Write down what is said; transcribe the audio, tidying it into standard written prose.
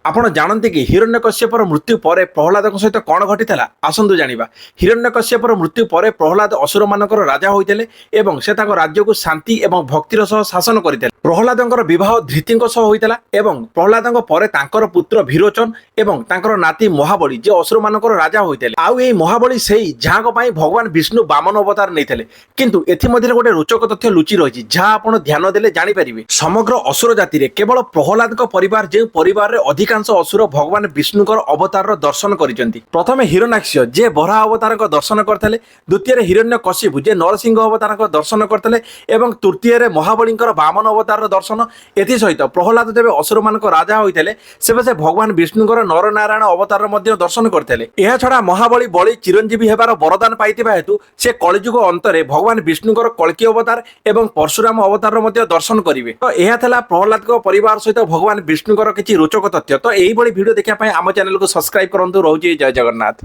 ଆପଣ ଜାଣନ୍ତି କି ହିରଣ୍ୟକଶ୍ୟପର ମୃତ୍ୟୁ ପରେ ପ୍ରହ୍ଲାଦଙ୍କ ସହିତ କ'ଣ ଘଟିଥିଲା? ଆସନ୍ତୁ ଜାଣିବା। ହିରଣ୍ୟକଶ୍ୟପର ମୃତ୍ୟୁ ପରେ ପ୍ରହ୍ଲାଦ ଅସୁରମାନଙ୍କର ରାଜା ହୋଇଥିଲେ ଏବଂ ସେ ତାଙ୍କ ରାଜ୍ୟକୁ ଶାନ୍ତି ଏବଂ ଭକ୍ତିର ସହ ଶାସନ କରିଥିଲେ। ପ୍ରହ୍ଲାଦଙ୍କର ବିବାହ ଧୃତିଙ୍କ ସହ ହୋଇଥିଲା ଏବଂ ପ୍ରହ୍ଲାଦଙ୍କ ପରେ ତାଙ୍କର ପୁତ୍ର ବିରୋଚନ ଏବଂ ତାଙ୍କର ନାତି ମହାବଳୀ ଯେ ଅସୁରମାନଙ୍କର ରାଜା ହୋଇଥିଲେ। ଆଉ ଏହି ମହାବଳୀ ସେଇ ଯାହାଙ୍କ ପାଇଁ ଭଗବାନ ବିଷ୍ଣୁ ବାମନ ଅବତାର ନେଇଥିଲେ। କିନ୍ତୁ ଏଥିମଧ୍ୟରେ ଗୋଟେ ରୋଚକ ତଥ୍ୟ ଲୁଚି ରହିଛି ଯାହା ଆପଣ ଧ୍ୟାନ ଦେଲେ ଜାଣିପାରିବେ। ସମଗ୍ର ଅସୁର ଜାତିରେ କେବଳ ପ୍ରହ୍ଲାଦଙ୍କ ପରିବାର ଯେଉଁ ପରିବାରରେ ଅଧିକାଂଶ ଅସୁର ଭଗବାନ ବିଷ୍ଣୁଙ୍କର ଅବତାରର ଦର୍ଶନ କରିଛନ୍ତି। ପ୍ରଥମେ ହିରଣ୍ୟାକ୍ଷ ଯେ ବରାହ ଅବତାରଙ୍କ ଦର୍ଶନ କରିଥିଲେ, ଦ୍ୱିତୀୟରେ ହିରଣ୍ୟକଶିପୁ ଯେ ନରସିଂହ ଅବତାରଙ୍କ ଦର୍ଶନ କରିଥିଲେ ଏବଂ ତୃତୀୟରେ ମହାବଳୀଙ୍କର ବାମନ ଅବତାରର ଦର୍ଶନ। ଏଥିସହିତ ପ୍ରହ୍ଲାଦ ଯେବେ ଅସୁରମାନଙ୍କ ରାଜା ହୋଇଥିଲେ ସେବେ ସେ ଭଗବାନ ବିଷ୍ଣୁଙ୍କର ନରନାରାୟଣ ଅବତାରର ମଧ୍ୟ ଦର୍ଶନ କରିଥିଲେ। ଏହାଛଡ଼ା ମହାବଳୀ ବଳି ଚିରଞ୍ଜୀବୀ ହେବାର ବରଦାନ ପାଇଥିବା ହେତୁ ସେ କଳିଯୁଗ ଅନ୍ତରେ ଭଗବାନ ବିଷ୍ଣୁଙ୍କର କଳ୍କି ଅବତାର ଏବଂ ପରଶୁରାମ ଅବତାରର ମଧ୍ୟ ଦର୍ଶନ କରିବେ। ତ ଏହା ଥିଲା ପ୍ରହ୍ଲାଦଙ୍କ ପରିବାର ସହିତ ଭଗବାନ ବିଷ୍ଣୁଙ୍କର କିଛି ରୋଚକ ତଥ୍ୟ। ତ ଏଇଭଳି ଭିଡ଼ିଓ ଦେଖିବା ପାଇଁ ଆମ ଚ୍ୟାନେଲକୁ ସବସ୍କ୍ରାଇବ କରନ୍ତୁ। ରହୁଛି ଜୟ ଜଗନ୍ନାଥ।